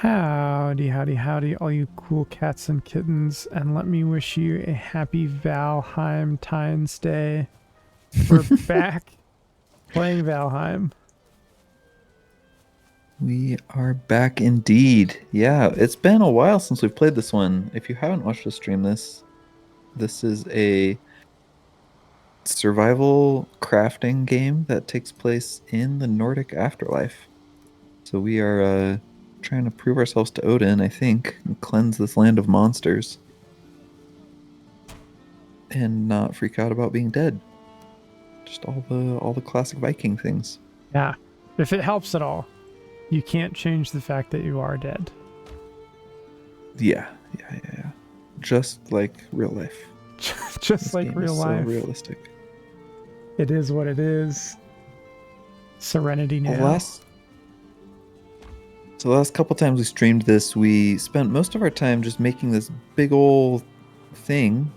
Howdy, howdy, howdy, all you cool cats and kittens, and let me wish you a happy Valheim Tines Day. We're back playing Valheim. We are back indeed. Yeah, it's been a while since we've played this one. If you haven't watched us stream this is a survival crafting game that takes place in the Nordic afterlife. So we are trying to prove ourselves to Odin, I think, and cleanse this land of monsters and not freak out about being dead. Just all the classic Viking things. Yeah, if it helps at all, you can't change the fact that you are dead. Yeah. Just like real life. Just This like game is real so life. realistic. It is what it is. Serenity Well, now. the last couple times we streamed this, we spent most of our time just making this big old thing.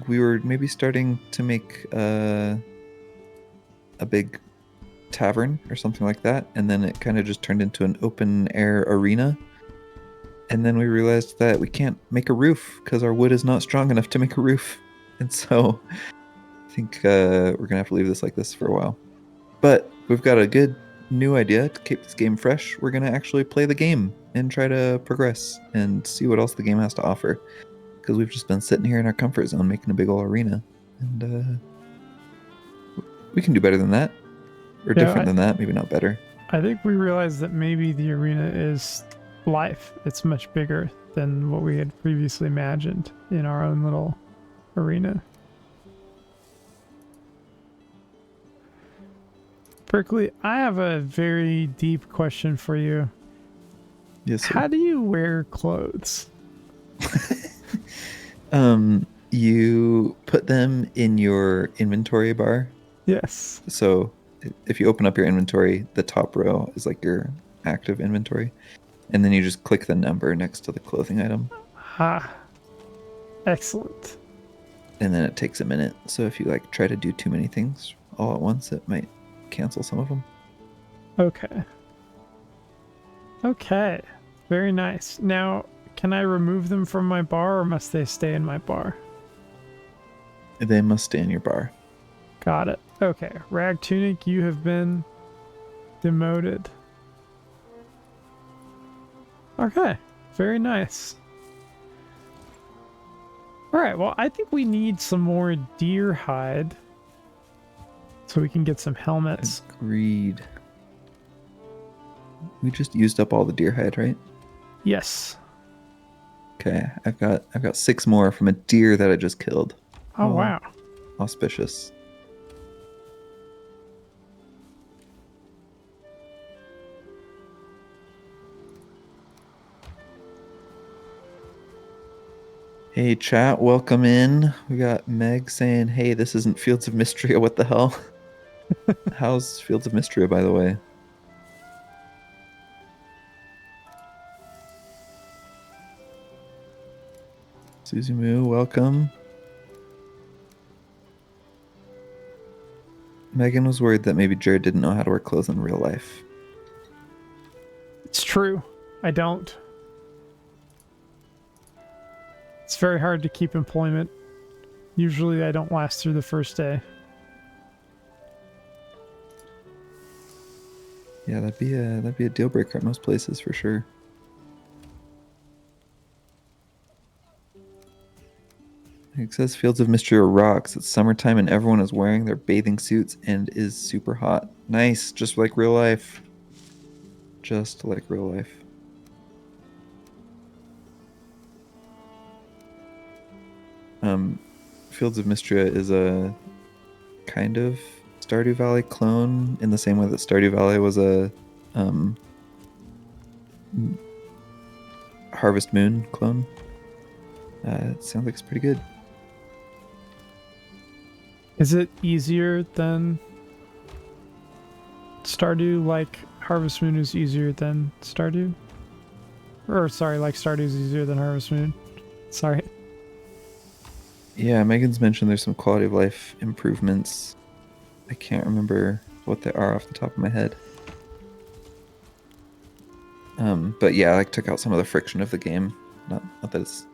We were maybe starting to make a big tavern or something like that, and then it kind of just turned into an open air arena. And then we realized that we can't make a roof because our wood is not strong enough to make a roof. And so I think we're gonna have to leave this like this for a while. But we've got a good new idea to keep this game fresh. We're going to actually play the game and try to progress and see what else the game has to offer. Because we've just been sitting here in our comfort zone making a big old arena. And we can do better than that. Or Yeah, different than that. Maybe not better. I think we realized that maybe the arena is life. It's much bigger than what we had previously imagined in our own little arena. Berkeley, I have a very deep question for you. Yes, How sir. do you wear clothes? You put them in your inventory bar. Yes. So if you open up your inventory, the top row is like your active inventory. And then you just click the number next to the clothing item. Ah, excellent. And then it takes a minute. So if you like try to do too many things all at once, it might cancel some of them. Okay. Okay. Very nice. Now, can I remove them from my bar or must they stay in my bar? They must stay in your bar. Got it. Okay. Rag Tunic, you have been demoted. Okay. Very nice. All right. Well, I think we need some more deer hide so we can get some helmets. Agreed. We just used up all the deer hide, right? Yes. Okay, I've got 6 more from a deer that I just killed. Oh, wow. Auspicious. Hey chat, welcome in. We got Meg saying, "Hey, this isn't Fields of Mystria. What the hell?" How's Fields of Mystria, by the way? Susie Moo, welcome. Megan was worried that maybe Jared didn't know how to wear clothes in real life. It's true. I don't. It's very hard to keep employment. Usually I don't last through the first day. Yeah, that'd be a deal breaker at most places for sure. It says Fields of Mystery rocks. It's summertime and everyone is wearing their bathing suits and is super hot. Nice, just like real life. Just like real life. Fields of Mystria is a kind of Stardew Valley clone in the same way that Stardew Valley was a Harvest Moon clone. It sounds like it's pretty good. Is it easier than Stardew? Like Harvest Moon is easier than Stardew? Or sorry, like Stardew is easier than Harvest Moon. Sorry. Yeah, Megan's mentioned there's some quality of life improvements. I can't remember what they are off the top of my head. But yeah, I like took out some of the friction of the game. Not that it's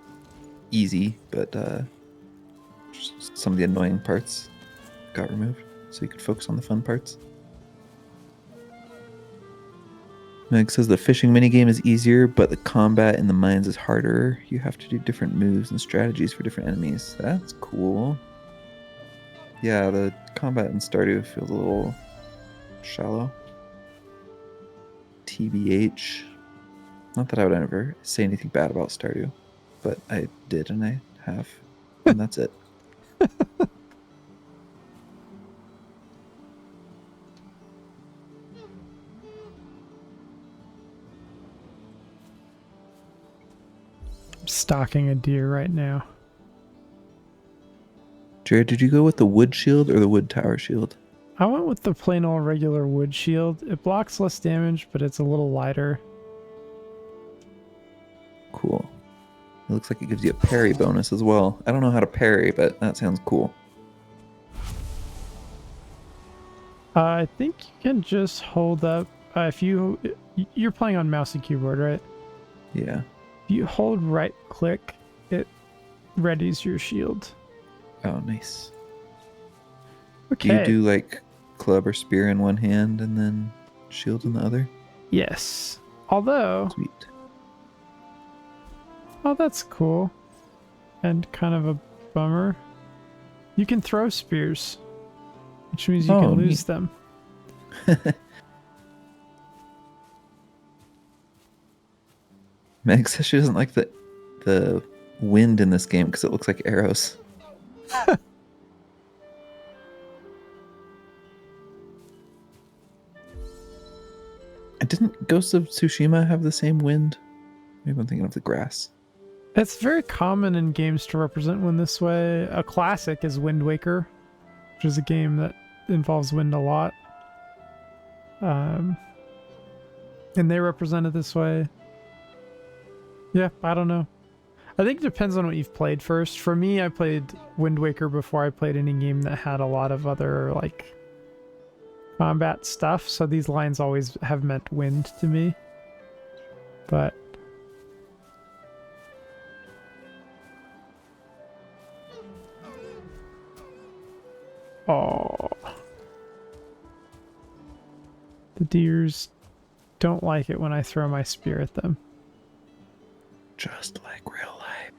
easy, but just some of the annoying parts got removed, so you could focus on the fun parts. Meg says the fishing minigame is easier, but the combat in the mines is harder. You have to do different moves and strategies for different enemies. That's cool. Yeah, the combat in Stardew feels a little shallow. TBH. Not that I would ever say anything bad about Stardew, but I did and I have, and that's it. I'm stalking a deer right now. Jared, did you go with the wood shield or the wood tower shield? I went with the plain old regular wood shield. It blocks less damage, but it's a little lighter. Cool. It looks like it gives you a parry bonus as well. I don't know how to parry, but that sounds cool. I think you can just hold up if you're playing on mouse and keyboard, right? Yeah. If you hold right click, it readies your shield. Oh, nice. Okay. Do you do like club or spear in one hand and then shield in the other? Yes. Although, Sweet. oh, that's cool. And kind of a bummer. You can throw spears, which means you can lose them. Meg says she doesn't like the wind in this game because it looks like arrows. Didn't Ghost of Tsushima have the same wind? Maybe I'm thinking of the grass. It's very common in games to represent wind this way. A classic is Wind Waker, which is a game that involves wind a lot. And they represent it this way. Yeah, I don't know. I think it depends on what you've played first. For me, I played Wind Waker before I played any game that had a lot of other, like, combat stuff, so these lines always have meant wind to me. But oh, the deers don't like it when I throw my spear at them. Just like real life.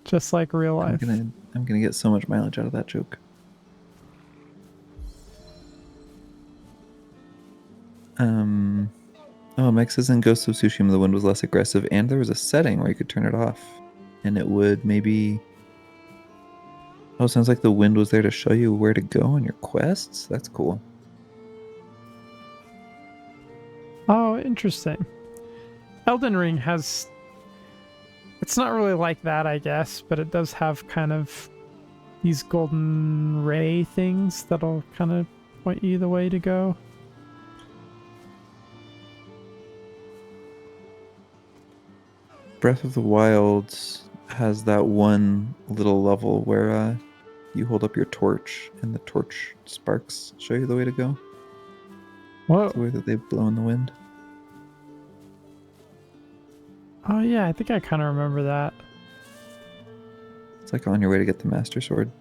Just like real life. I'm gonna get so much mileage out of that joke. Oh, Mike says in Ghost of Tsushima the wind was less aggressive and there was a setting where you could turn it off. And it would maybe... Oh, it sounds like the wind was there to show you where to go on your quests? That's cool. Oh, interesting. Elden Ring has... It's not really like that, I guess, but it does have kind of these golden ray things that'll kind of point you the way to go. Breath of the Wild has that one little level where you hold up your torch and the torch sparks show you the way to go. Whoa. The way that they blow in the wind. Oh yeah, I think I kind of remember that. It's like on your way to get the Master Sword.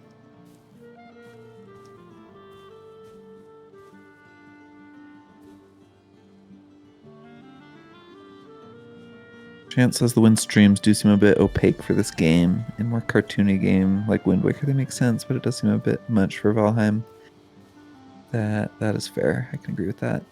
Chance says the wind streams do seem a bit opaque for this game. In more cartoony game like Wind Waker, they make sense, but it does seem a bit much for Valheim. That is fair. I can agree with that.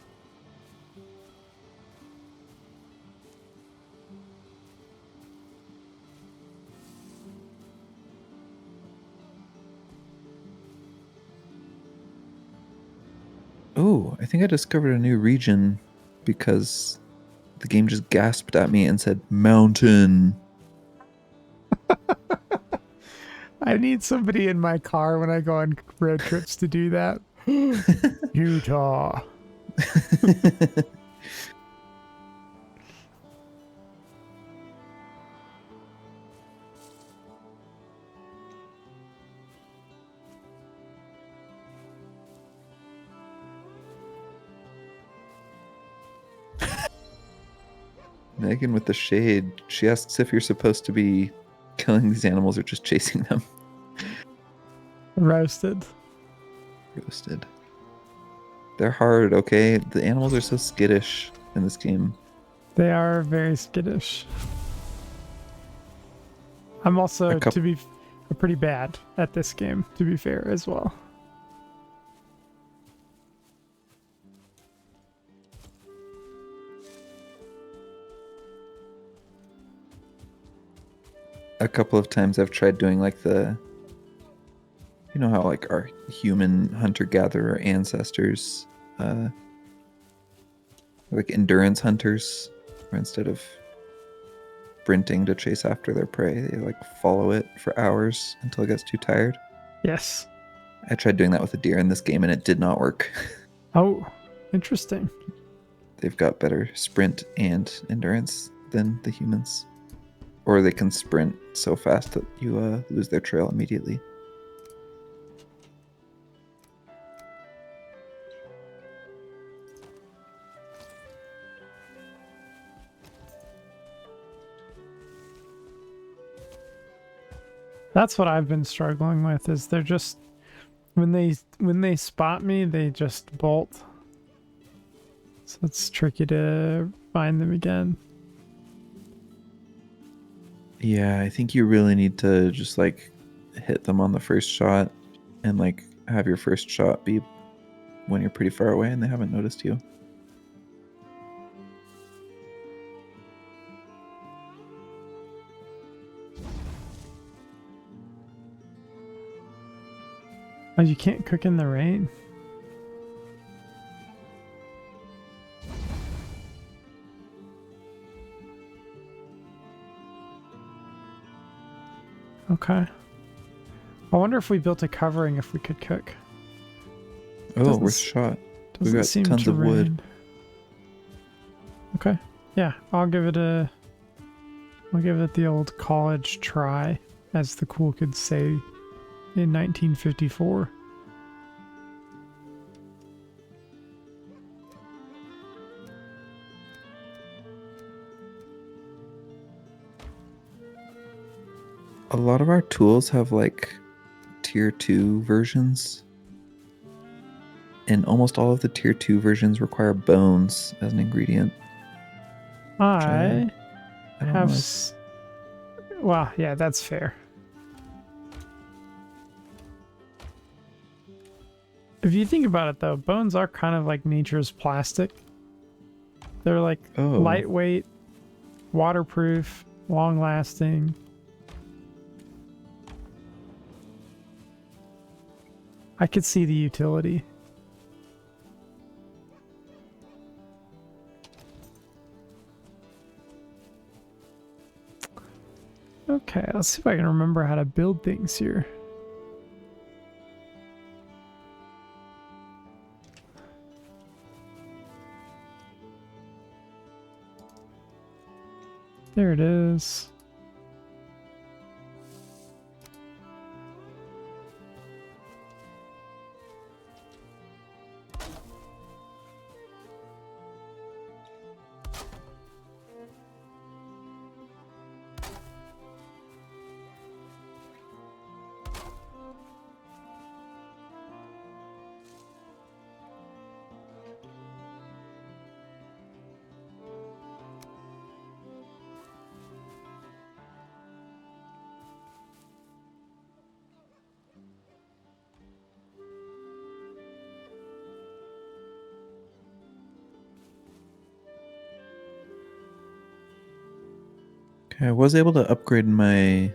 Oh, I think I discovered a new region because the game just gasped at me and said mountain. I need somebody in my car when I go on road trips to do that. Utah. Megan with the shade. She asks if you're supposed to be killing these animals or just chasing them. Roasted. Roasted. They're hard, okay? The animals are so skittish in this game. They are very skittish. I'm also, pretty bad at this game, to be fair, as well. A couple of times I've tried doing like you know how like our human hunter-gatherer ancestors, like endurance hunters, where instead of sprinting to chase after their prey, they like follow it for hours until it gets too tired. Yes. I tried doing that with a deer in this game and it did not work. Oh, interesting. They've got better sprint and endurance than the humans. Or they can sprint so fast that you lose their trail immediately. That's what I've been struggling with, is they're just, when they spot me, they just bolt. So it's tricky to find them again. Yeah, I think you really need to just like hit them on the first shot and like have your first shot be when you're pretty far away and they haven't noticed you. Oh, you can't cook in the rain? Okay. I wonder if we built a covering if we could cook. Oh, worth a shot. We've got Seem tons to of rain. wood. Okay. Yeah, I'll give it the old college try, as the cool kids say in 1954. A lot of our tools have like tier 2 versions. And almost all of the tier 2 versions require bones as an ingredient. I don't have... like. Well, yeah, that's fair. If you think about it, though, bones are kind of like nature's plastic. They're like lightweight, waterproof, long-lasting. I could see the utility. Okay, let's see if I can remember how to build things here. There it is. Okay, I was able to upgrade my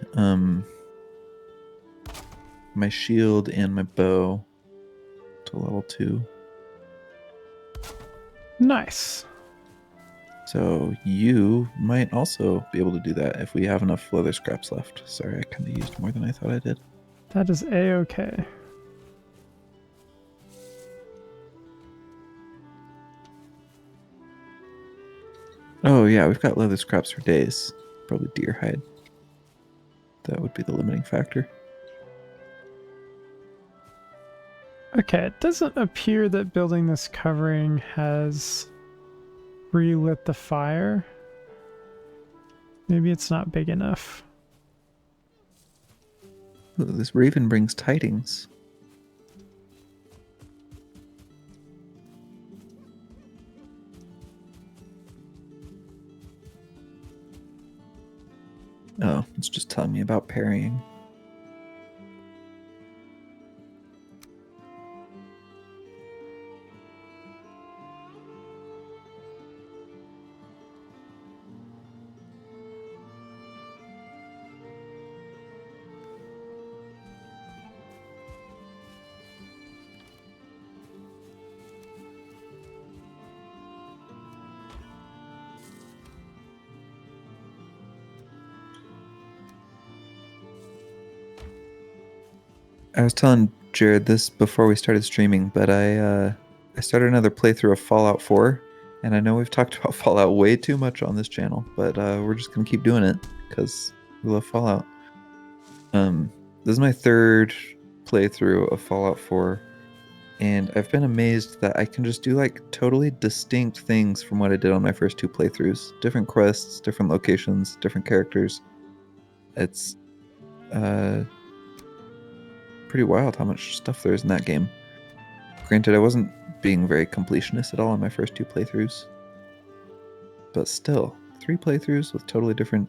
my shield and my bow to level 2. Nice. So you might also be able to do that if we have enough leather scraps left. Sorry, I kind of used more than I thought I did. That is A-okay. Oh yeah, we've got leather scraps for days. Probably deer hide. That would be the limiting factor. Okay, it doesn't appear that building this covering has relit the fire. Maybe it's not big enough. Ooh, this raven brings tidings. Oh, it's just telling me about parrying. I was telling Jared this before we started streaming, but I started another playthrough of Fallout 4, and I know we've talked about Fallout way too much on this channel, but we're just gonna keep doing it because we love Fallout. This is my third playthrough of Fallout 4, and I've been amazed that I can just do like totally distinct things from what I did on my first two playthroughs. Different quests, different locations, different characters. It's uh pretty wild how much stuff there is in that game. Granted, I wasn't being very completionist at all in my first two playthroughs, but still, 3 playthroughs with totally different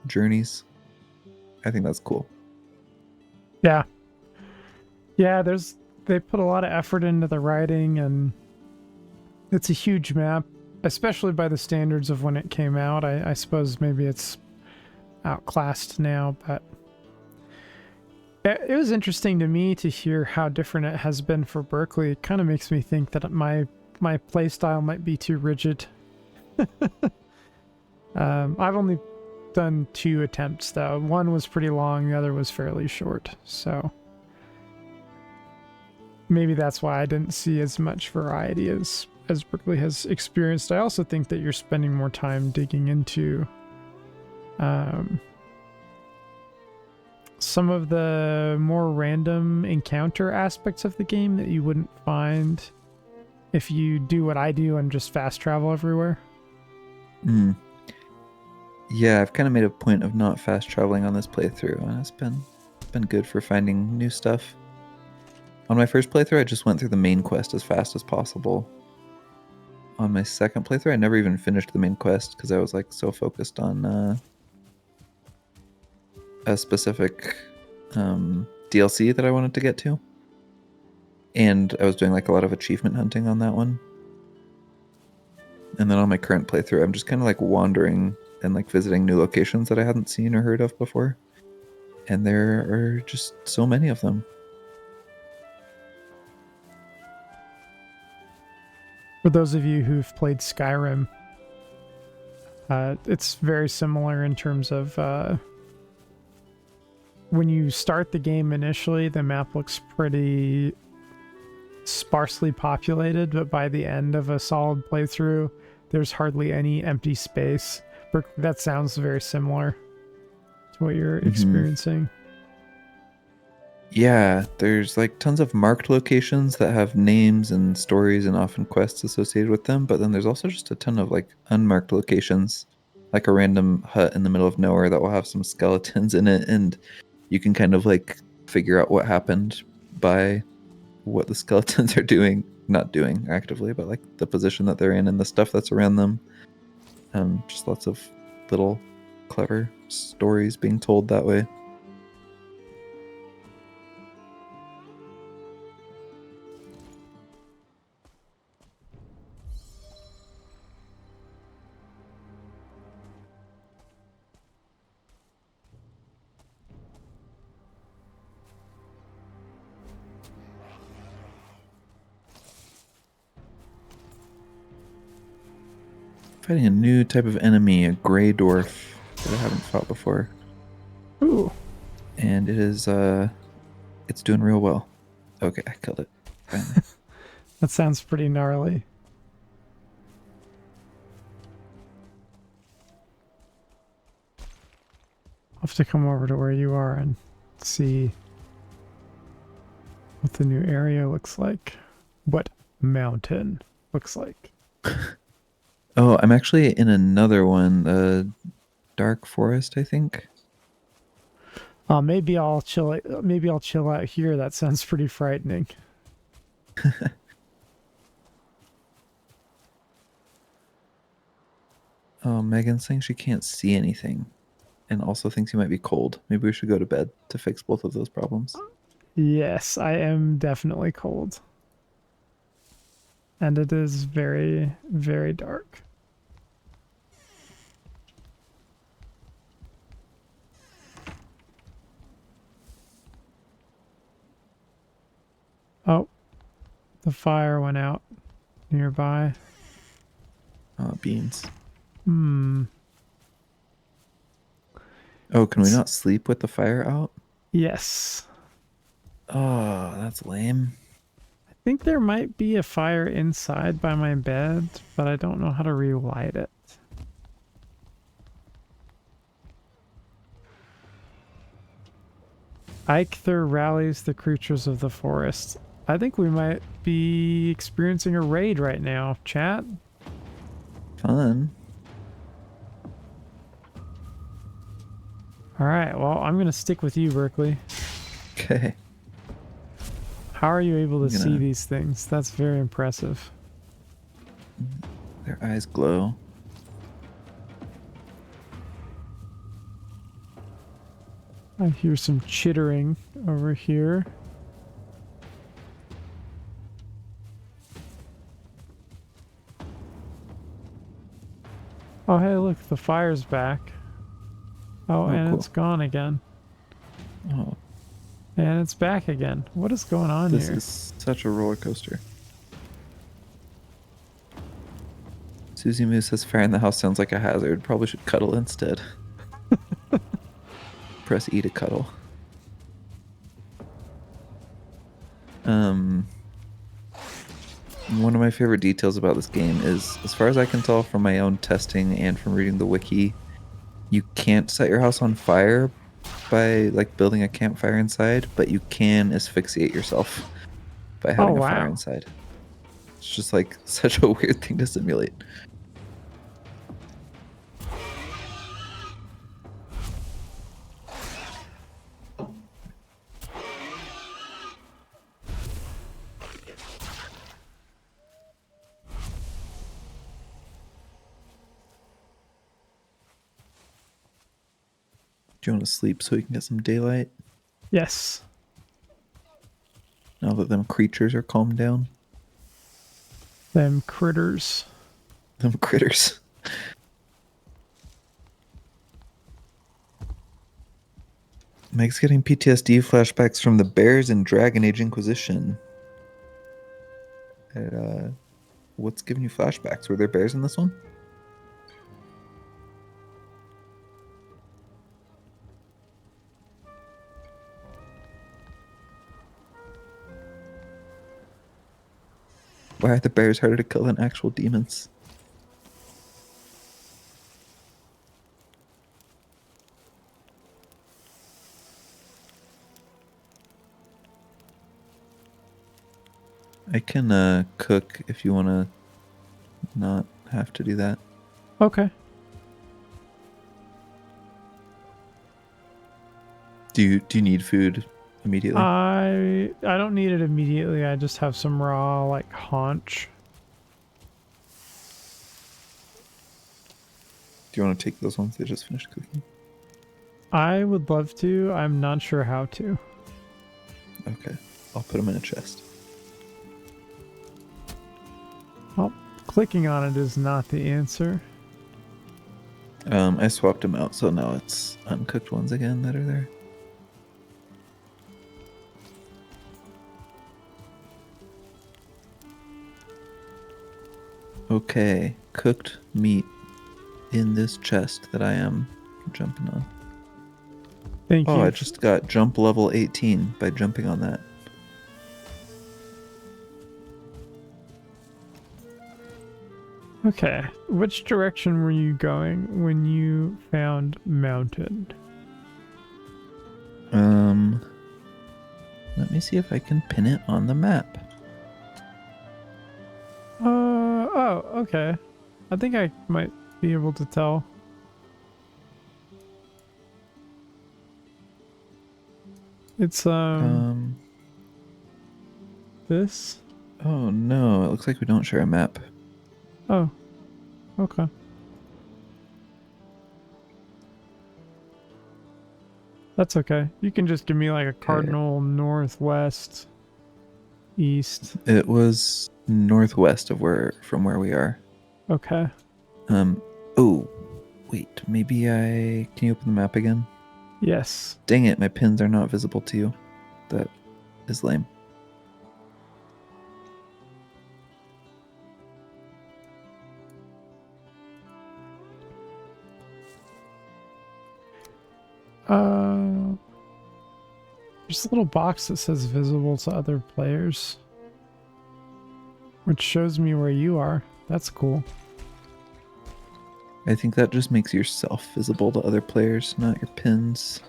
journeys. I think that's cool. Yeah. Yeah, they put a lot of effort into the writing, and it's a huge map, especially by the standards of when it came out. I suppose maybe it's outclassed now, but it was interesting to me to hear how different it has been for Berkeley. It kind of makes me think that my play style might be too rigid. I've only done 2 attempts though. One was pretty long, the other was fairly short. So maybe that's why I didn't see as much variety as Berkeley has experienced. I also think that you're spending more time digging into some of the more random encounter aspects of the game that you wouldn't find if you do what I do and just fast travel everywhere. Yeah, I've kind of made a point of not fast traveling on this playthrough, and it's been good for finding new stuff. On my first playthrough, I just went through the main quest as fast as possible. On my second playthrough, I never even finished the main quest because I was like so focused on a specific DLC that I wanted to get to, and I was doing like a lot of achievement hunting on that one. And then on my current playthrough, I'm just kind of like wandering and like visiting new locations that I hadn't seen or heard of before, and there are just so many of them. For those of you who've played Skyrim, it's very similar in terms of when you start the game initially, the map looks pretty sparsely populated, but by the end of a solid playthrough, there's hardly any empty space. That sounds very similar to what you're experiencing. Yeah, there's like tons of marked locations that have names and stories and often quests associated with them, but then there's also just a ton of like unmarked locations, like a random hut in the middle of nowhere that will have some skeletons in it, and you can kind of like figure out what happened by what the skeletons are doing, not doing actively, but like the position that they're in and the stuff that's around them. Just lots of little clever stories being told that way. Fighting a new type of enemy, a gray dwarf that I haven't fought before. Ooh. And it is it's doing real well. Okay, I killed it. Finally. That sounds pretty gnarly. I'll have to come over to where you are and see what the new area looks like. What mountain looks like. Oh, I'm actually in another one. dark forest, I think. Maybe I'll chill. Maybe I'll chill out here. That sounds pretty frightening. Oh, Megan's saying she can't see anything and also thinks you might be cold. Maybe we should go to bed to fix both of those problems. Yes, I am definitely cold, and it is very, very dark. Oh, the fire went out nearby. Beans. Hmm. Oh, can we It's, not sleep with the fire out? yes. Oh, that's lame. I think there might be a fire inside by my bed, but I don't know how to relight it. Eikther rallies the creatures of the forest. I think we might be experiencing a raid right now, chat. Fun. Alright, well, I'm going to stick with you, Berkeley. Okay. How are you able to I'm see gonna- these things? That's very impressive. Their eyes glow. I hear some chittering over here. Oh, hey, look, the fire's back. Oh, and Cool. it's gone again. Oh, And it's back again. What is going on this here? is such a roller coaster. Susie Moo says fire in the house sounds like a hazard. Probably should cuddle instead. Press E to cuddle. One of my favorite details about this game is, as far as I can tell from my own testing and from reading the wiki, you can't set your house on fire by like building a campfire inside, but you can asphyxiate yourself by having a fire Wow. inside. It's just like such a weird thing to simulate. Do you want to sleep so you can get some daylight Yes. now that them creatures are calmed down? Them critters. Them critters. Meg's getting PTSD flashbacks from the bears in Dragon Age Inquisition. What's giving you flashbacks? Were there bears in this one? Why are the bears harder to kill than actual demons? I can cook if you want to not have to do that. Okay. Do you need food immediately? I don't need it immediately. I just have some raw like haunch. Do you want to take those ones they just finished cooking? I would love to. I'm not sure how to. Okay, I'll put them in a chest. Well, clicking on it is not the answer. I swapped them out, so now it's uncooked ones again that are there. Okay, cooked meat in this chest that I am jumping on. Thank Oh, you. I just got jump level 18 by jumping on that. Okay. Which direction were you going when you found mountain? Let me see if I can pin it on the map. Oh, okay. I think I might be able to tell. It's Um. this. Oh no! It looks like we don't share a map. Oh, okay. That's okay. You can just give me like a Okay. cardinal northwest, east. It was northwest of from where we are. Okay. Um. Oh, wait. Maybe I can you open the map again? Yes. Dang it! My pins are not visible to you. That is lame. Uh, there's a little box that says visible to other players, which shows me where you are. That's cool. I think that just makes yourself visible to other players, not your pins.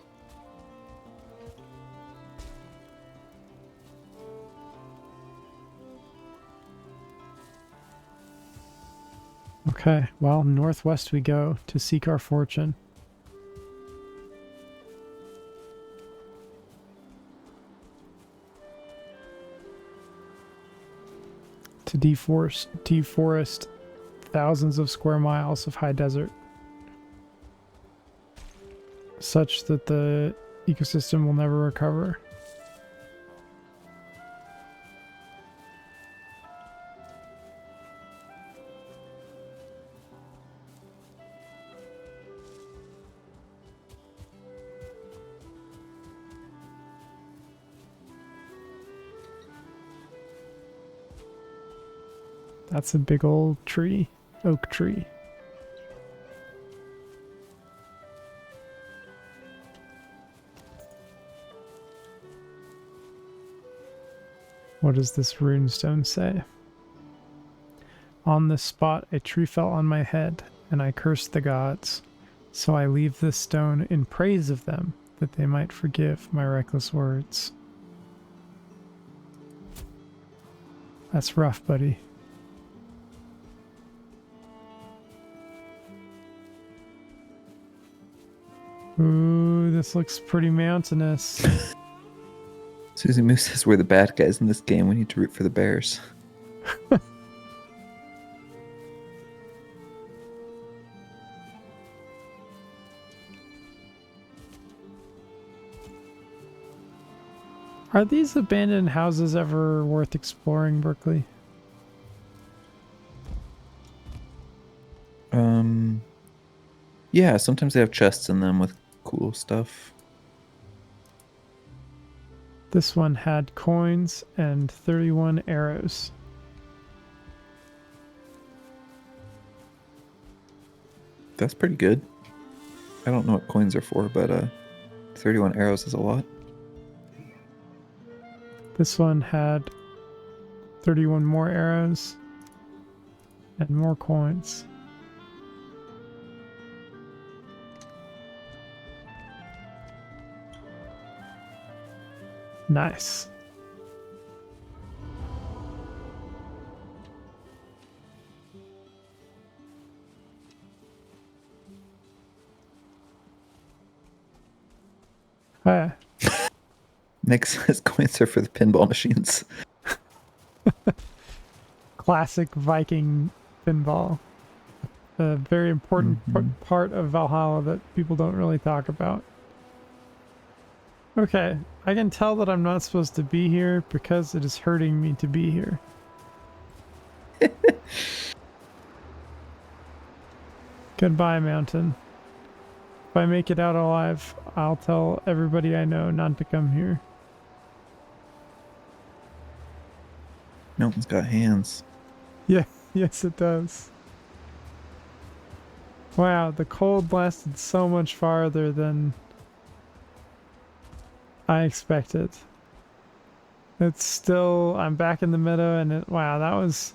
Okay. Well, northwest we go to seek our fortune. To deforest thousands of square miles of high desert, such that the ecosystem will never recover. That's a big old tree, oak tree. What does this runestone say? On this spot, a tree fell on my head, and I cursed the gods. So I leave this stone in praise of them, that they might forgive my reckless words. That's rough, buddy. Ooh, this looks pretty mountainous. Susie Moose says we're the bad guys in this game. We need to root for the bears. Are these abandoned houses ever worth exploring, Berkeley? Yeah, sometimes they have chests in them with cool stuff. This one had coins and 31 arrows. That's pretty good. I don't know what coins are for, but 31 arrows is a lot. This one had 31 more arrows and more coins. Nice. Oh, yeah. Nick says coins are for the pinball machines. Classic Viking pinball. A very important part of Valhalla that people don't really talk about. Okay, I can tell that I'm not supposed to be here because it is hurting me to be here. Goodbye, mountain. If I make it out alive, I'll tell everybody I know not to come here. Mountain's got hands. Yeah, yes it does. Wow, the cold lasted so much farther than I expected. It's still, I'm back in the meadow and wow, that was...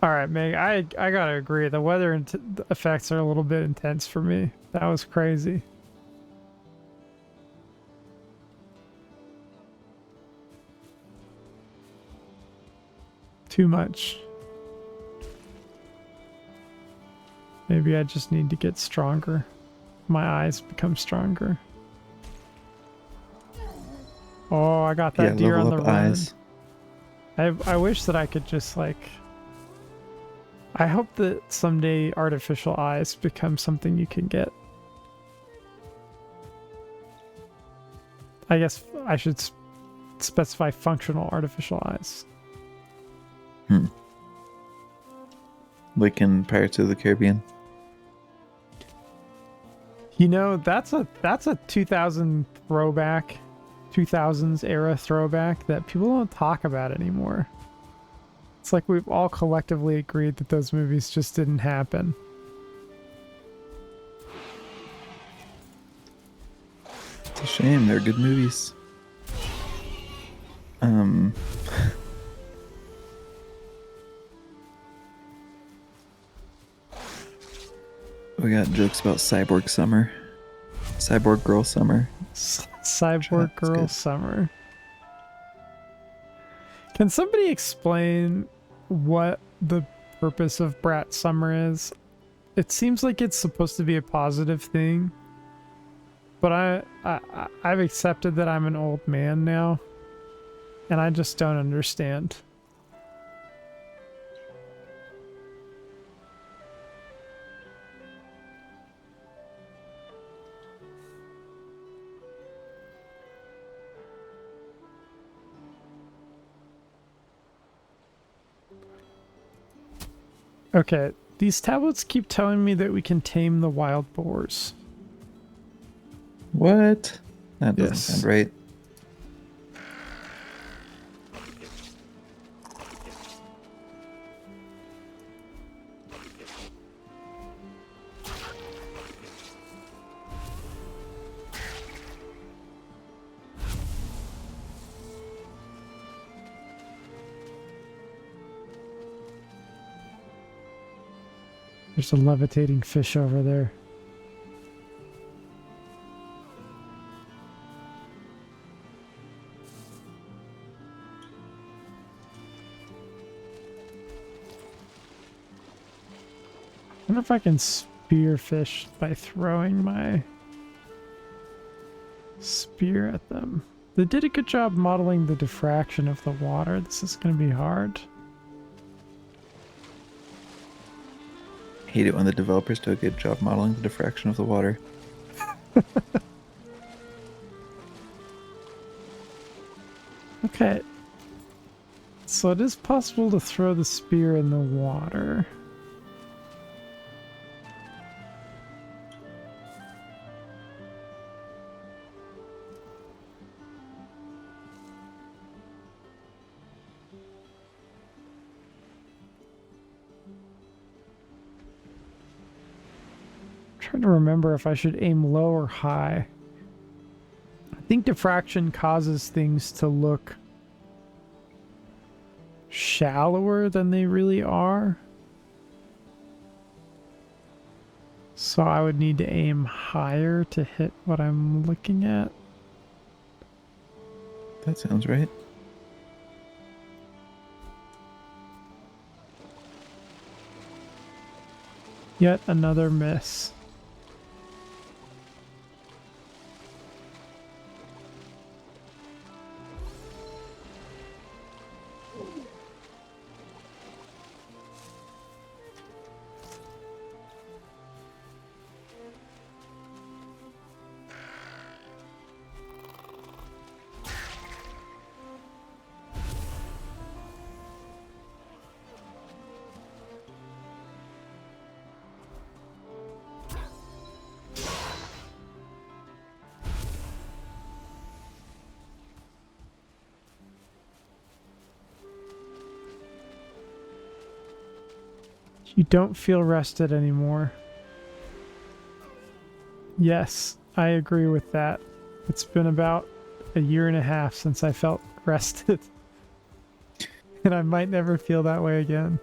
Alright, Meg, I gotta agree. The weather effects are a little bit intense for me. That was crazy. Too much. Maybe I just need to get stronger. My eyes become stronger. Oh, I got Yeah, that deer level on the up run. eyes. I wish that I could just like. I hope that someday artificial eyes become something you can get. I guess I should specify functional artificial eyes. Hmm. Like in Pirates of the Caribbean. You know, that's a 2000 throwback, 2000s era throwback that people don't talk about anymore. It's like we've all collectively agreed that those movies just didn't happen. It's a shame. They're good movies. Um, we got jokes about Cyborg Summer. Cyborg Girl Summer. Cyborg That's Girl good. Summer. Can somebody explain what the purpose of Brat Summer is? It seems like it's supposed to be a positive thing, but I've accepted that I'm an old man now, and I just don't understand. Okay, these tablets keep telling me that we can tame the wild boars. What? That doesn't Yes. sound right. There's a levitating fish over there. I wonder if I can spear fish by throwing my spear at them. They did a good job modeling the diffraction of the water. This is going to be hard. Hate it when the developers do a good job modeling the diffraction of the water. Okay. So it is possible to throw the spear in the water. Trying to remember if I should aim low or high. I think diffraction causes things to look shallower than they really are. So I would need to aim higher to hit what I'm looking at. That sounds right. Yet another miss. You don't feel rested anymore. Yes, I agree with that. It's been about a year and a half since I felt rested. And I might never feel that way again.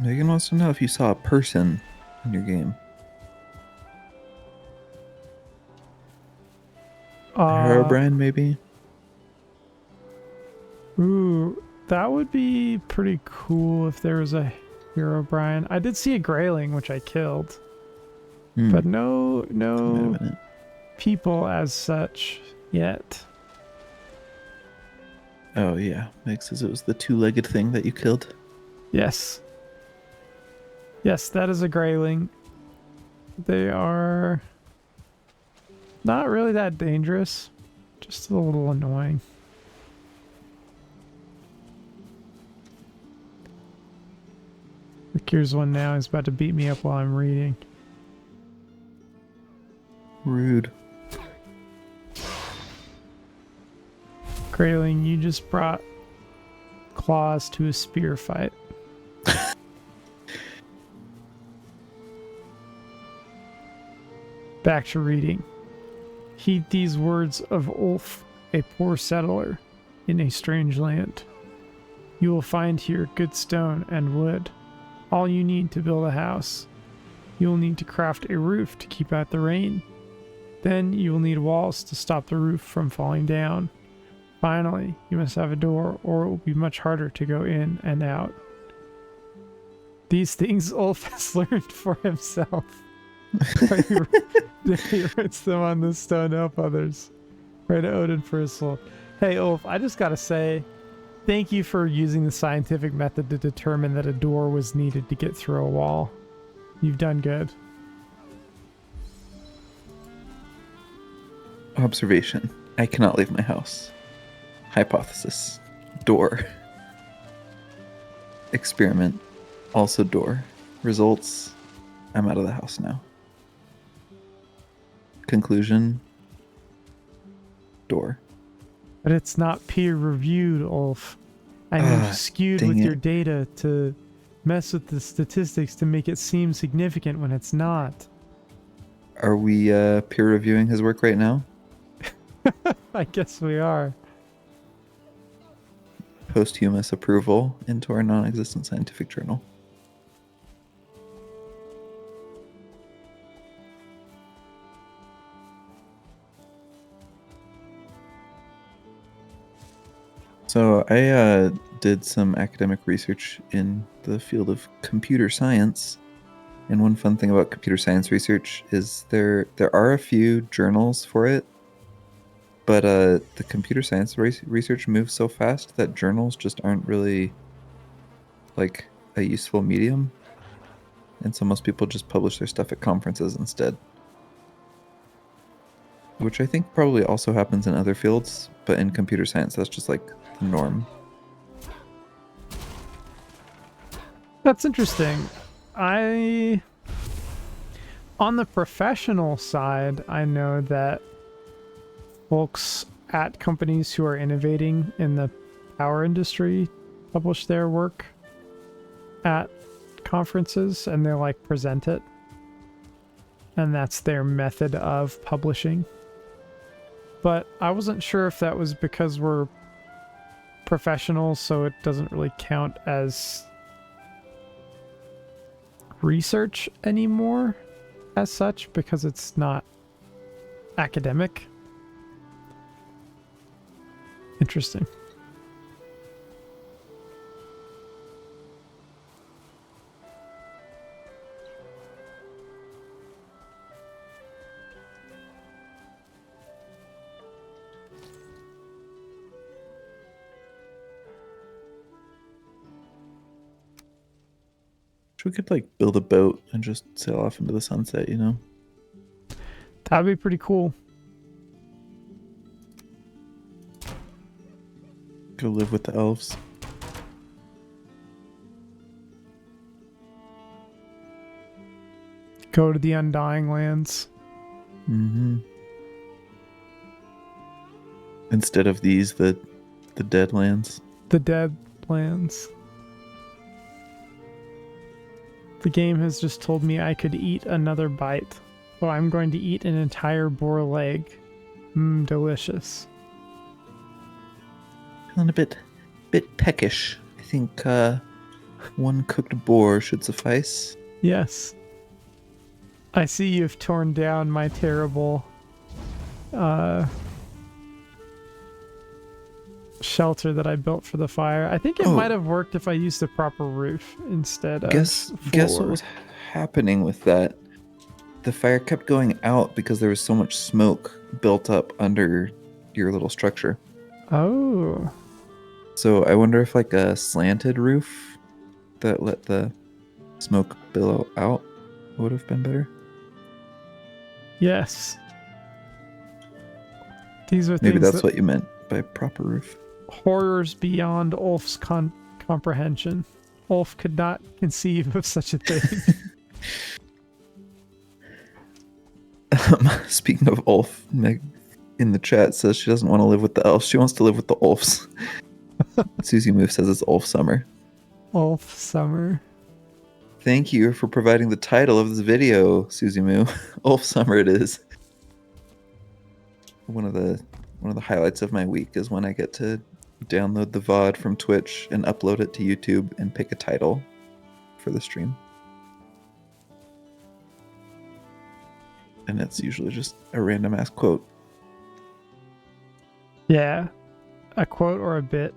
Megan wants to know if you saw a person in your game. Herobrine, maybe? Ooh, that would be pretty cool if there was a Herobrine. I did see a Grayling, which I killed. But Might no have been it. people as such yet. Oh yeah, Meg says it was the two-legged thing that you killed. Yes. Yes, that is a grayling. They are not really that dangerous, just a little annoying. Look, here's one now. He's about to beat me up while I'm reading. Rude. Grayling, you just brought claws to a spear fight. Back to reading. Heed these words of Ulf, a poor settler in a strange land. You will find here good stone and wood, all you need to build a house. You will need to craft a roof to keep out the rain. Then you will need walls to stop the roof from falling down. Finally, you must have a door, or it will be much harder to go in and out. These things Ulf has learned for himself. He writes them on the stone to help others. Pray to Odin for his soul. Hey Ulf, I just gotta say, thank you for using the scientific method to determine that a door was needed to get through a wall. You've done good. Observation. I cannot leave my house. Hypothesis. Door. Experiment. Also door. Results. I'm out of the house now. Conclusion. Door. But it's not peer-reviewed, Ulf. And you've skewed with your data to mess with the statistics to make it seem significant when it's not. Are we peer reviewing his work right now? I guess we are. Posthumous approval into our non-existent scientific journal. So I did some academic research in the field of computer science, and one fun thing about computer science research is there are a few journals for it, but the computer science research moves so fast that journals just aren't really like a useful medium, and so most people just publish their stuff at conferences instead, which I think probably also happens in other fields, but in computer science that's just like the norm. That's interesting. On the professional side, I know that folks at companies who are innovating in the power industry publish their work at conferences and they like present it. And that's their method of publishing. But I wasn't sure if that was because we're professionals, so it doesn't really count as research anymore as such because it's not academic. Interesting. We could like build a boat and just sail off into the sunset, you know? That'd be pretty cool. Go live with the elves. Go to the Undying Lands. Mm-hmm. Instead of these, the Dead Lands. The Dead Lands. The game has just told me I could eat another bite. So I'm going to eat an entire boar leg. Delicious. Feeling a bit peckish. I think one cooked boar should suffice. Yes. I see you've torn down my terrible shelter that I built for the fire. I think it might have worked if I used a proper roof instead of Guess what was happening with that? the fire kept going out because there was so much smoke built up under your little structure. Oh. So I wonder if like a slanted roof that let the smoke billow out would have been better. Yes. These are Maybe things that's that what you meant by proper roof. horrors beyond Ulf's comprehension. Ulf could not conceive of such a thing. Speaking of Ulf, Meg in the chat says she doesn't want to live with the elves. She wants to live with the Ulfs. Susie Move says it's Ulf Summer. Ulf Summer. Thank you for providing the title of this video, Susie Moo. Ulf Summer it is. One of the highlights of my week is when I get to download the VOD from Twitch and upload it to YouTube and pick a title for the stream. And it's usually just a random ass quote. Yeah. A quote or a bit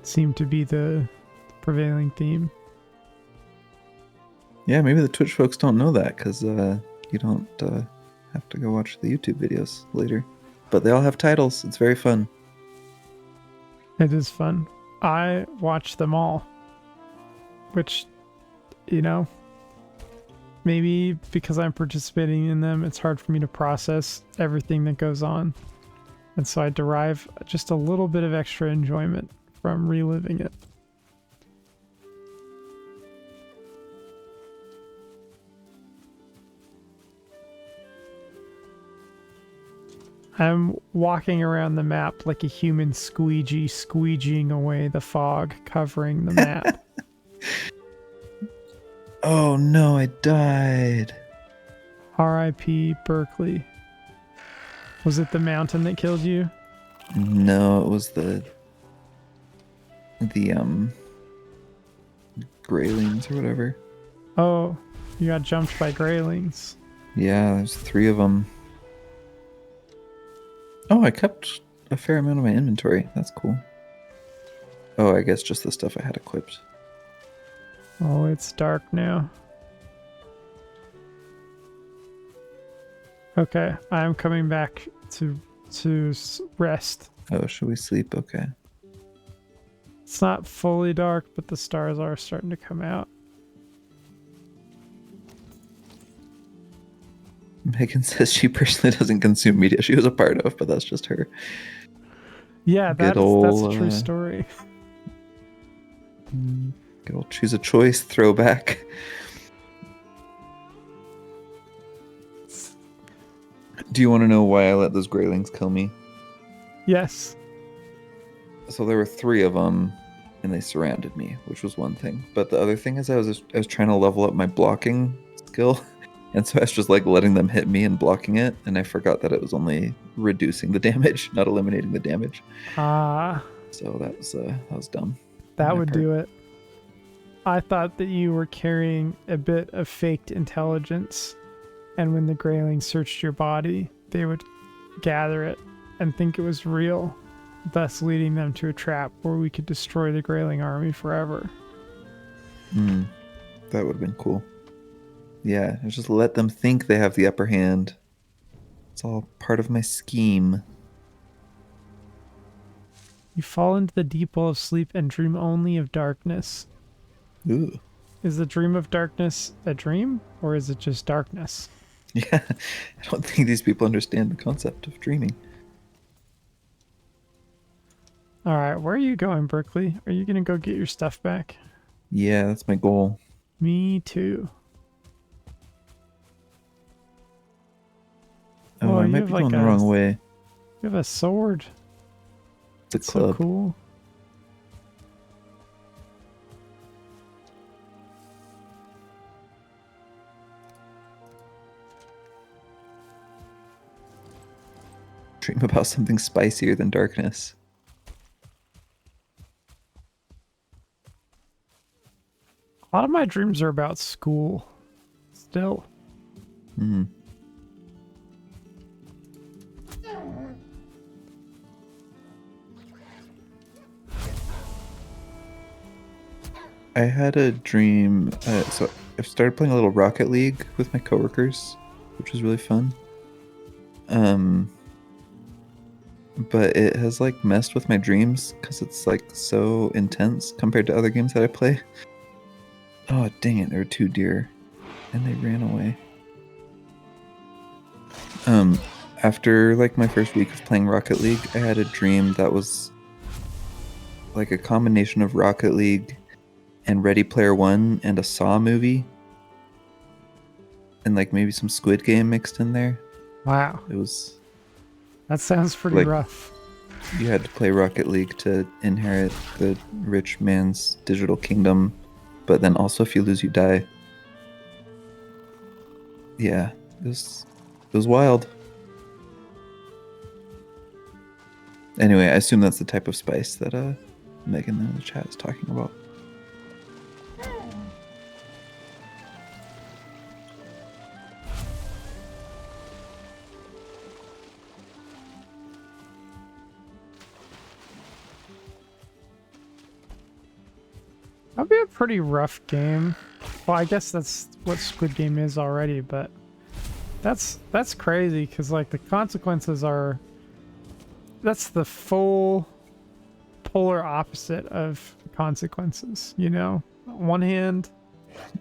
seemed to be the prevailing theme. Yeah, maybe the Twitch folks don't know that because you don't have to go watch the YouTube videos later. But they all have titles. It's very fun. It is fun. I watch them all. Which, you know, maybe because I'm participating in them, it's hard for me to process everything that goes on. And so I derive just a little bit of extra enjoyment from reliving it. I'm walking around the map like a human squeegee, squeegeeing away the fog covering the map. Oh no, I died. R.I.P. Berkeley. Was it the mountain that killed you? No, it was the graylings or whatever. Oh, you got jumped by graylings. Yeah, there's 3 of them. Oh, I kept a fair amount of my inventory. That's cool. Oh, I guess just the stuff I had equipped. Oh, it's dark now. Okay, I'm coming back to rest. Oh, should we sleep? Okay. It's not fully dark, but the stars are starting to come out. Megan says she personally doesn't consume media she was a part of, but that's just her. Yeah, that's a true story. Good old choose a choice throwback. Do you want to know why I let those graylings kill me? Yes. So there were 3 of them, and they surrounded me, which was one thing. But the other thing is I was trying to level up my blocking skill, and so I was just like letting them hit me and blocking it, and I forgot that it was only reducing the damage, not eliminating the damage. Ah. So that was dumb. That would do it. I thought that you were carrying a bit of faked intelligence, and when the graylings searched your body, they would gather it and think it was real, thus leading them to a trap where we could destroy the grayling army forever. That would have been cool. Yeah, just let them think they have the upper hand. It's all part of my scheme. You fall into the deep well of sleep and dream only of darkness. Ooh. Is the dream of darkness a dream, or is it just darkness? Yeah, I don't think these people understand the concept of dreaming. All right, where are you going, Berkeley? Are you going to go get your stuff back? Yeah, that's my goal. Me too. Oh, I might be going the wrong way. You have a sword. It's a so club. Cool. Dream about something spicier than darkness. A lot of my dreams are about school. Still. I had a dream. So I've started playing a little Rocket League with my coworkers, which was really fun. Um, but it has like messed with my dreams because it's like so intense compared to other games that I play. Oh dang it! There were two deer, and they ran away. Um, After like my first week of playing Rocket League, I had a dream that was like a combination of Rocket League and Ready Player One and a Saw movie, and like maybe some Squid Game mixed in there. Wow, It was that sounds pretty like rough. you had to play Rocket League to inherit the rich man's digital kingdom, but then also if you lose, you die. Yeah, it was wild. Anyway, I assume that's the type of spice that Megan in the chat is talking about. That'd be a pretty rough game. Well, I guess that's what Squid Game is already, but that's crazy because like the consequences are that's the full polar opposite of consequences, you know? On one hand,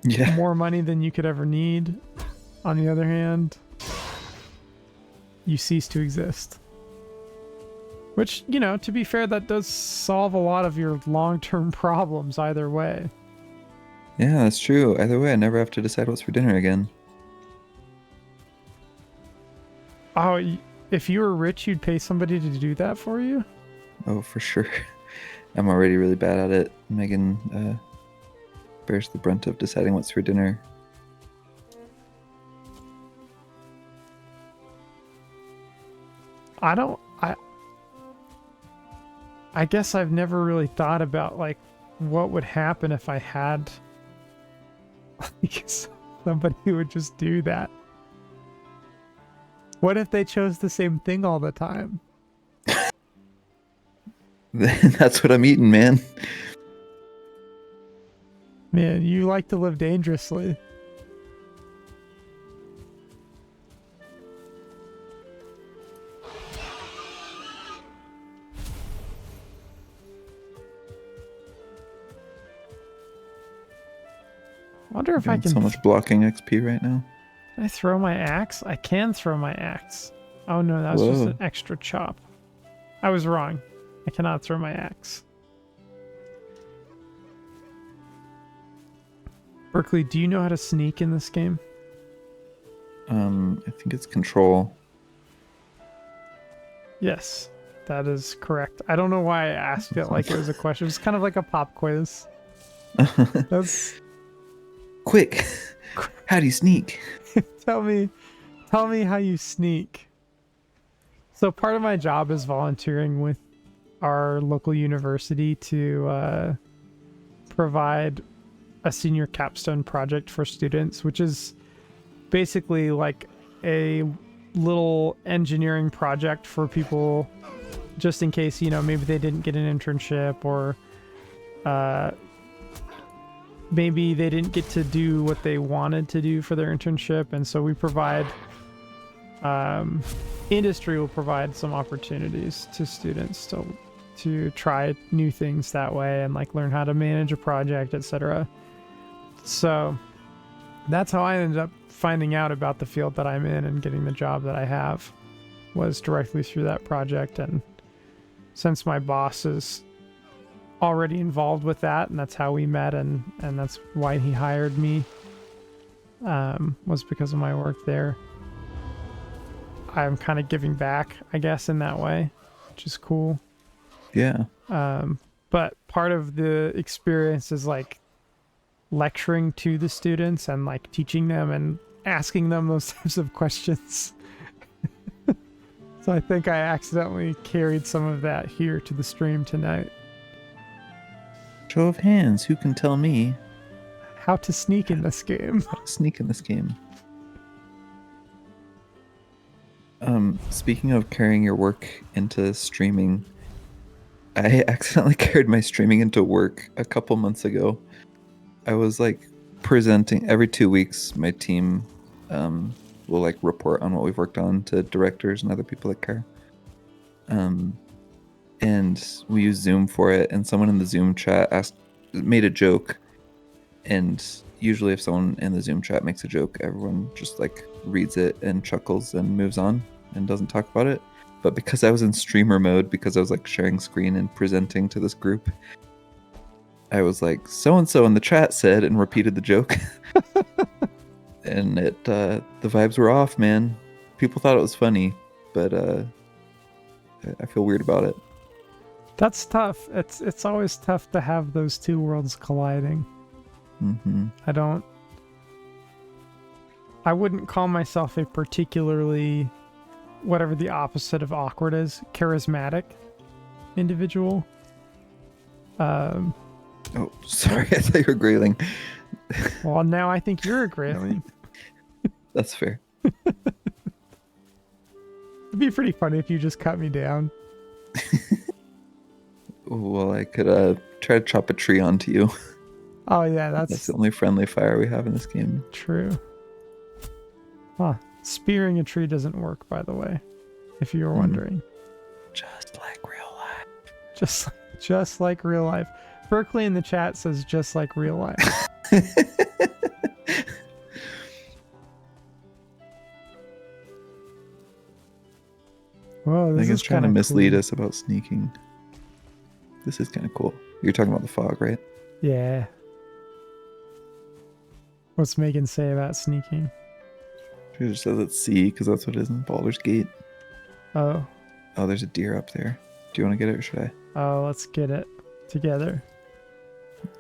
Yeah, more money than you could ever need. On the other hand, you cease to exist. Which, you know, to be fair, that does solve a lot of your long-term problems either way. yeah, that's true. Either way, I never have to decide what's for dinner again. Oh, if you were rich, you'd pay somebody to do that for you? Oh, for sure. I'm already really bad at it. Megan bears the brunt of deciding what's for dinner. I don't I guess I've never really thought about like what would happen if I had like somebody who would just do that. What if they chose the same thing all the time? That's what I'm eating, man. Man, you like to live dangerously. Wonder if I Doing can so much blocking XP right now. Can I throw my axe? I can throw my axe. Oh no, that was just Whoa. an extra chop. I was wrong. I cannot throw my axe. Berkeley, do you know how to sneak in this game? I think it's control. Yes, that is correct. I don't know why I asked it like it was a question. It was kind of like a pop quiz. That's Quick! How do you sneak? tell me how you sneak. So part of my job is volunteering with our local university to provide a senior capstone project for students, which is basically like a little engineering project for people just in case, you know, maybe they didn't get an internship or maybe they didn't get to do what they wanted to do for their internship. And so we provide industry will provide some opportunities to students to try new things that way and like learn how to manage a project, etc. So that's how I ended up finding out about the field that I'm in and getting the job that I have, was directly through that project. And since my boss is already involved with that and that's how we met and that's why he hired me, was because of my work there. I'm kind of giving back, I guess, in that way, which is cool. Yeah. But part of the experience is like lecturing to the students and like teaching them and asking them those types of questions. So I think I accidentally carried some of that here to the stream tonight. Show of hands, who can tell me How to sneak in this game. how to sneak in this game? Speaking of carrying your work into streaming, I accidentally carried my streaming into work a couple months ago. I was like presenting every 2 weeks. My team will like report on what we've worked on to directors and other people that care. And we use Zoom for it. And someone in the Zoom chat made a joke. And usually, if someone in the Zoom chat makes a joke, everyone just like reads it and chuckles and moves on and doesn't talk about it. But because I was in streamer mode, because I was like sharing screen and presenting to this group, I was like, so and so in the chat said, and repeated the joke. And the vibes were off, man. People thought it was funny, but I feel weird about it. That's tough. It's always tough to have those two worlds colliding. Mm-hmm. I wouldn't call myself a particularly, whatever the opposite of awkward is, charismatic individual. Oh, sorry, I thought you were grayling. Well, now I think you're a grayling. That's fair. It'd be pretty funny if you just cut me down. Well, I could try to chop a tree onto you. Oh yeah, That's the only friendly fire we have in this game. True. Huh. Spearing a tree doesn't work, by the way, if you were wondering. Just like real life. Just like real life. Berkeley in the chat says just like real life. Whoa, this is trying to mislead cool. us about sneaking. This is kind of cool. You're talking about the fog, right? Yeah. What's Megan say about sneaking? She just says it's C because that's what it is in Baldur's Gate. Oh. Oh, there's a deer up there. Do you want to get it or should I? Oh, let's get it together.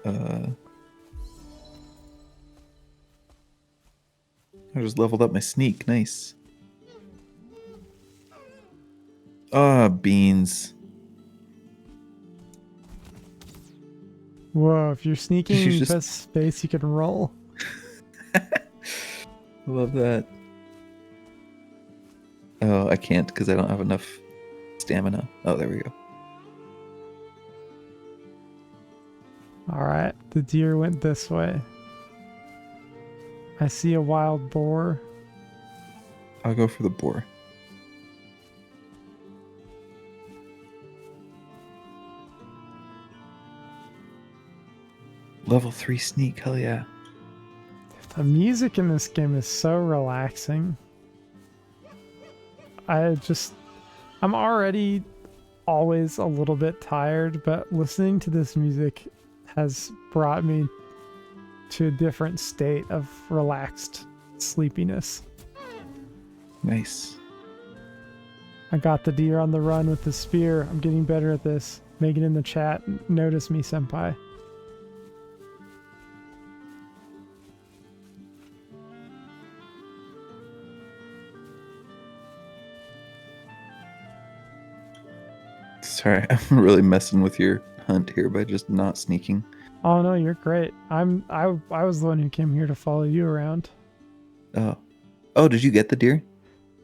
I just leveled up my sneak. Nice. Ah, beans. Whoa, if you're sneaking, You you just- press space, you can roll. I love that. Oh, I can't because I don't have enough stamina. Oh, there we go. Alright, the deer went this way. I see a wild boar. I'll go for the boar. Level 3 sneak, hell yeah. The music in this game is so relaxing. I'm already always a little bit tired, but listening to this music has brought me to a different state of relaxed sleepiness. Nice. I got the deer on the run with the spear. I'm getting better at this. Megan in the chat, notice me, senpai. Sorry, I'm really messing with your hunt here by just not sneaking. Oh no, you're great. I was the one who came here to follow you around. Oh, did you get the deer?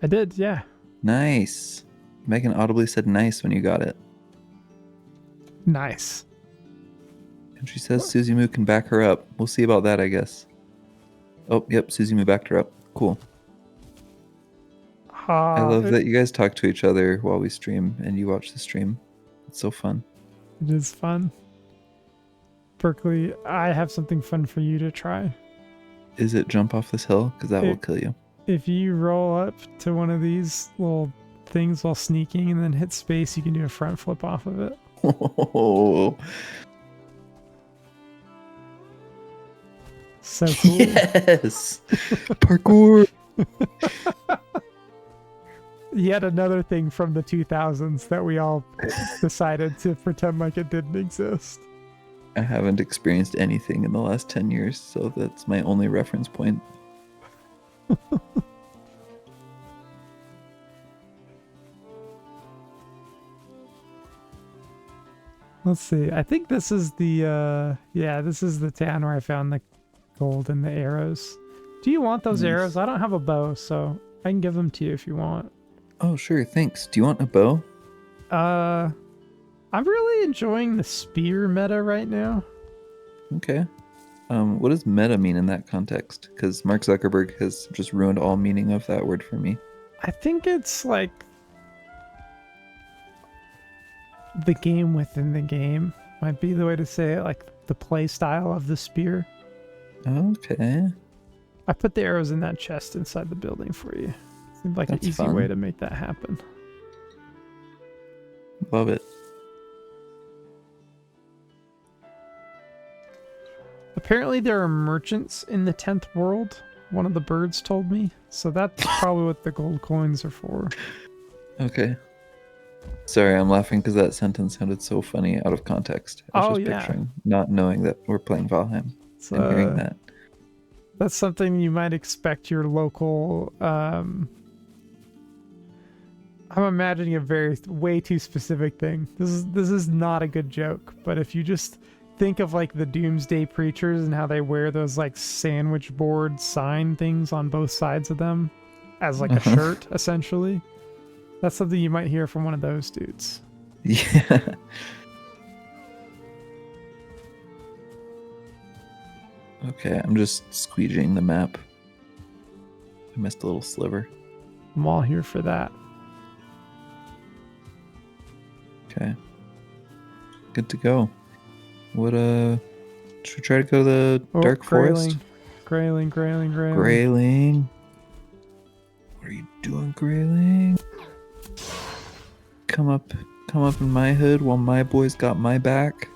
I did, yeah. Nice. Megan audibly said nice when you got it. Nice. And she says Susie Moo can back her up. We'll see about that, I guess. Oh, yep, Susie Moo backed her up. Cool. I love that you guys talk to each other while we stream and you watch the stream. It's so fun. It is fun. Berkeley, I have something fun for you to try. Is it jump off this hill? Because that will kill you. If you roll up to one of these little things while sneaking and then hit space, you can do a front flip off of it. Oh. So cool. Yes! Parkour! Yet another thing from the 2000s that we all decided to pretend like it didn't exist. I haven't experienced anything in the last 10 years, so that's my only reference point. Let's see. I think this is the this is the town where I found the gold and the arrows. Do you want those arrows? I don't have a bow, so I can give them to you if you want. Oh, sure. Thanks. Do you want a bow? I'm really enjoying the spear meta right now. Okay. What does meta mean in that context? Because Mark Zuckerberg has just ruined all meaning of that word for me. I think it's like the game within the game might be the way to say it, like the play style of the spear. Okay, I put the arrows in that chest inside the building for you. Seemed like an that's easy fun. way to make that happen. Love it. Apparently there are merchants in the 10th world, one of the birds told me. So that's probably what the gold coins are for. Okay. Sorry, I'm laughing because that sentence sounded so funny out of context. I was Oh just yeah. picturing not knowing that we're playing Valheim It's, and hearing that. that's something you might expect your local I'm imagining a way too specific thing. This is not a good joke, but if you just think of like the doomsday preachers and how they wear those like sandwich board sign things on both sides of them as like a shirt essentially, that's something you might hear from one of those dudes. Yeah. Okay, I'm just squeegeeing the map. I missed a little sliver. I'm all here for that. Okay. Good to go. What should we try to go to the dark forest? Grayling. Grayling. What are you doing, Grayling? Come up in my hood while my boys got my back.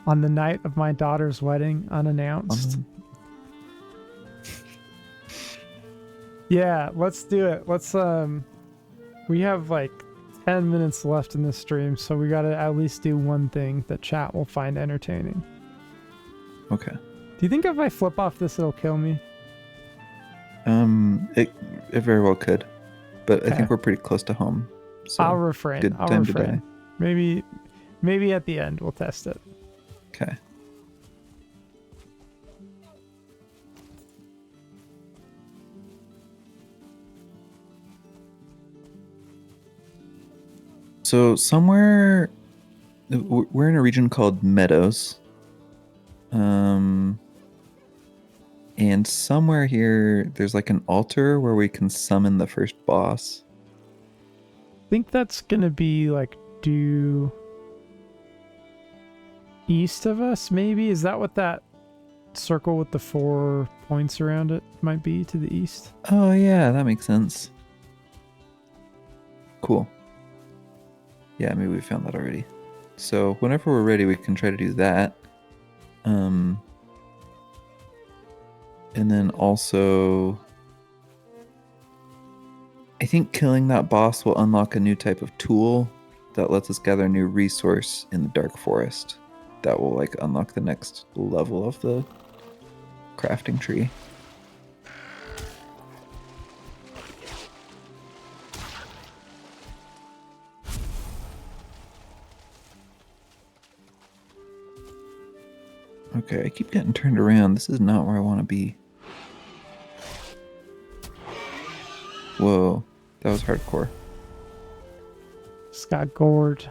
On the night of my daughter's wedding, unannounced. Yeah, let's do it. Let's we have like 10 minutes left in this stream, so we gotta at least do one thing that chat will find entertaining. Okay. Do you think if I flip off this it'll kill me? It very well could, but Okay. I think we're pretty close to home. So I'll refrain. good I'll time refrain. to die. Maybe at the end we'll test it. Okay. So somewhere we're in a region called Meadows. And somewhere here there's like an altar where we can summon the first boss. I think that's gonna be like due east of us, maybe? Is that what that circle with the 4 points around it might be to the east? Oh yeah, that makes sense. Cool. Yeah, maybe we found that already. So whenever we're ready, we can try to do that. And then also, I think killing that boss will unlock a new type of tool that lets us gather a new resource in the dark forest. That will like unlock the next level of the crafting tree. Okay, I keep getting turned around. This is not where I want to be. Whoa, that was hardcore. Just got gored.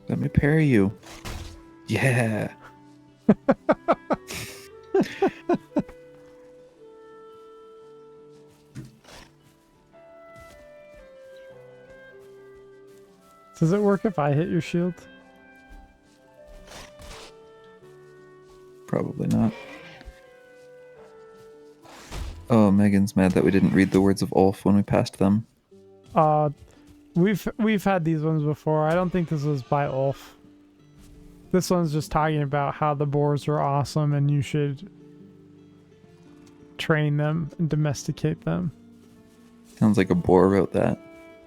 Let me parry you. Yeah. Does it work if I hit your shield? Probably not. Oh, Megan's mad that we didn't read the words of Ulf when we passed them. We've had these ones before. I don't think this was by Ulf. This one's just talking about how the boars are awesome and you should train them and domesticate them. Sounds like a boar wrote that.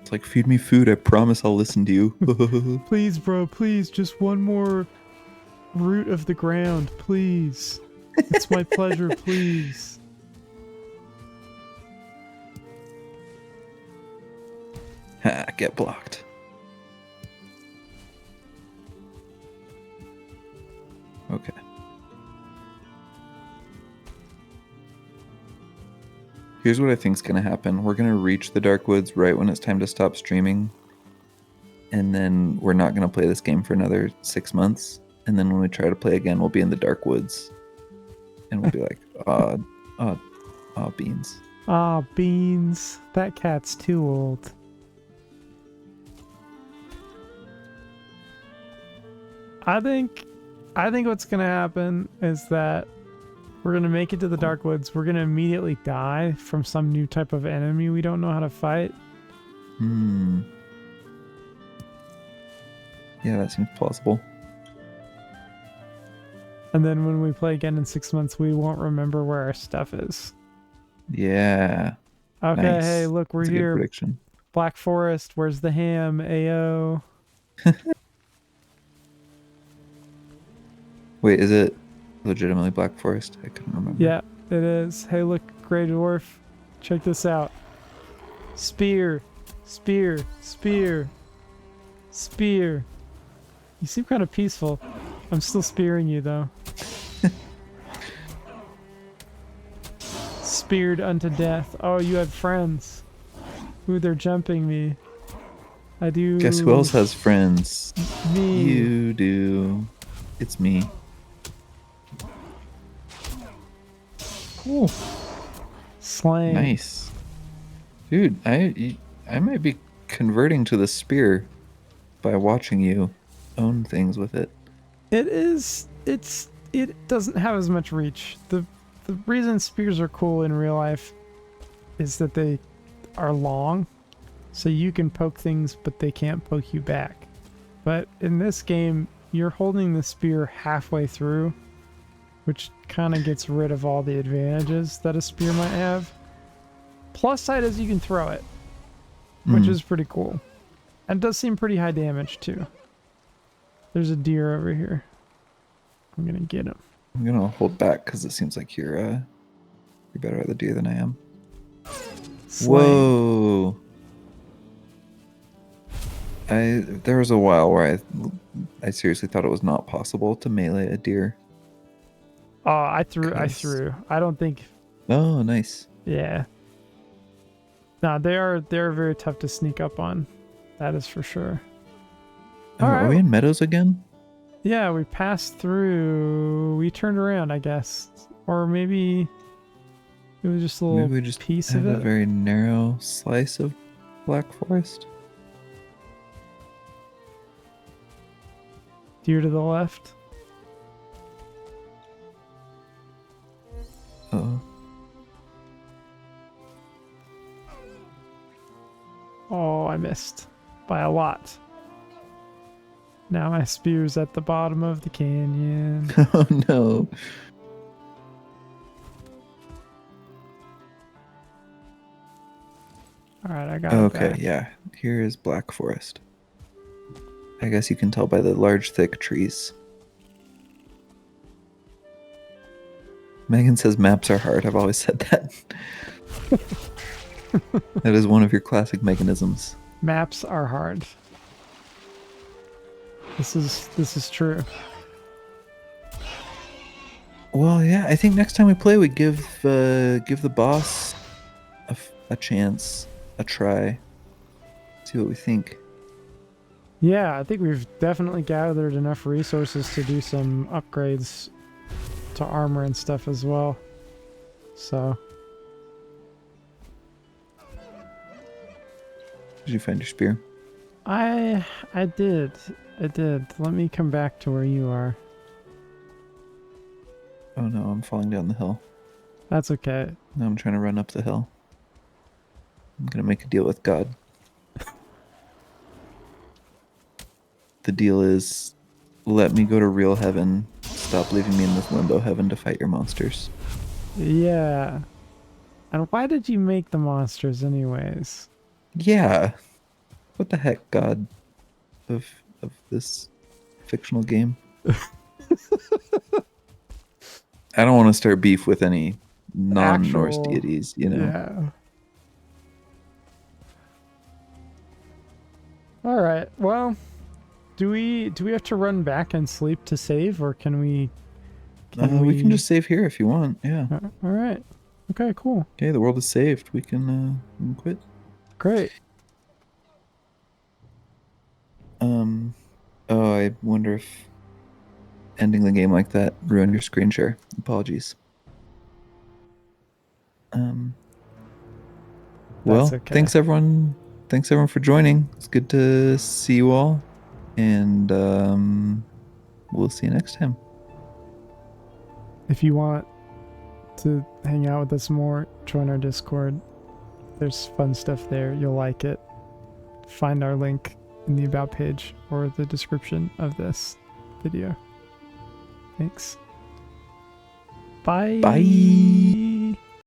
It's like, feed me food, I promise I'll listen to you. Please, bro, please, just one more root of the ground, please. It's my pleasure, please. Ha, get blocked. Okay. Here's what I think's gonna happen. We're gonna reach the Dark Woods right when it's time to stop streaming. And then we're not gonna play this game for another 6 months. And then when we try to play again, we'll be in the Dark Woods. And we'll be like, beans. Ah, beans. That cat's too old. I think what's gonna happen is that we're gonna make it to the Dark Woods. We're gonna immediately die from some new type of enemy we don't know how to fight. Yeah, that seems plausible. And then when we play again in 6 months, we won't remember where our stuff is. Yeah. Okay, Nice. Hey, look, we're That's a good here. prediction. Black Forest, where's the ham? Ayo. Wait, is it legitimately Black Forest? I couldn't remember. Yeah, it is. Hey, look, Grey Dwarf. Check this out. Spear. Spear. Spear. Spear. You seem kind of peaceful. I'm still spearing you, though. Speared unto death. Oh, you had friends. Ooh, they're jumping me. I do. Guess who else has friends? Me. You do. It's me. Ooh. Slang. Nice. Dude, I might be converting to the spear by watching you own things with it. It doesn't have as much reach. The reason spears are cool in real life is that they are long, so you can poke things but they can't poke you back. But in this game, you're holding the spear halfway through, which kind of gets rid of all the advantages that a spear might have. Plus side is you can throw it, which is pretty cool. And it does seem pretty high damage too. There's a deer over here. I'm gonna get him. I'm gonna hold back because it seems like you're better at the deer than I am. Slang. Whoa! There was a while where I seriously thought it was not possible to melee a deer. Oh, I threw. I don't think. Oh, nice. Yeah. No, they're very tough to sneak up on. That is for sure. Oh, are we in meadows again? Yeah, we passed through. We turned around, I guess, or maybe it was just a little Maybe we just piece have of a it. very narrow slice of Black Forest. Deer to the left. Oh, Oh, I missed by a lot. Now my spear's at the bottom of the canyon. oh no! All right, I got it Okay, back. yeah. Here is Black Forest. I guess you can tell by the large, thick trees. Megan says maps are hard. I've always said that. That is one of your classic mechanisms. Maps are hard. This is true. Well, yeah, I think next time we play, we give the boss a chance, a try, see what we think. Yeah, I think we've definitely gathered enough resources to do some upgrades to armor and stuff as well. So, Did you find your spear? I did. Let me come back to where you are. Oh no, I'm falling down the hill. That's okay. Now I'm trying to run up the hill. I'm gonna make a deal with God. The deal is, let me go to real heaven. Stop leaving me in this limbo heaven to fight your monsters. Yeah. And why did you make the monsters anyways? Yeah. What the heck, God of this fictional game? I don't want to start beef with any non-Norse Actual- deities, you know. Yeah. All right. Well, do we have to run back and sleep to save, or can we We can just save here if you want. Yeah. All right. Okay, cool. Okay, the world is saved. We can quit. Great. Oh, I wonder if ending the game like that ruined your screen share. Apologies. That's Well, okay. thanks everyone. Thanks everyone for joining. It's good to see you all, and we'll see you next time. If you want to hang out with us more, join our Discord. There's fun stuff there. You'll like it. Find our link in the About page or the description of this video. Thanks. Bye. Bye.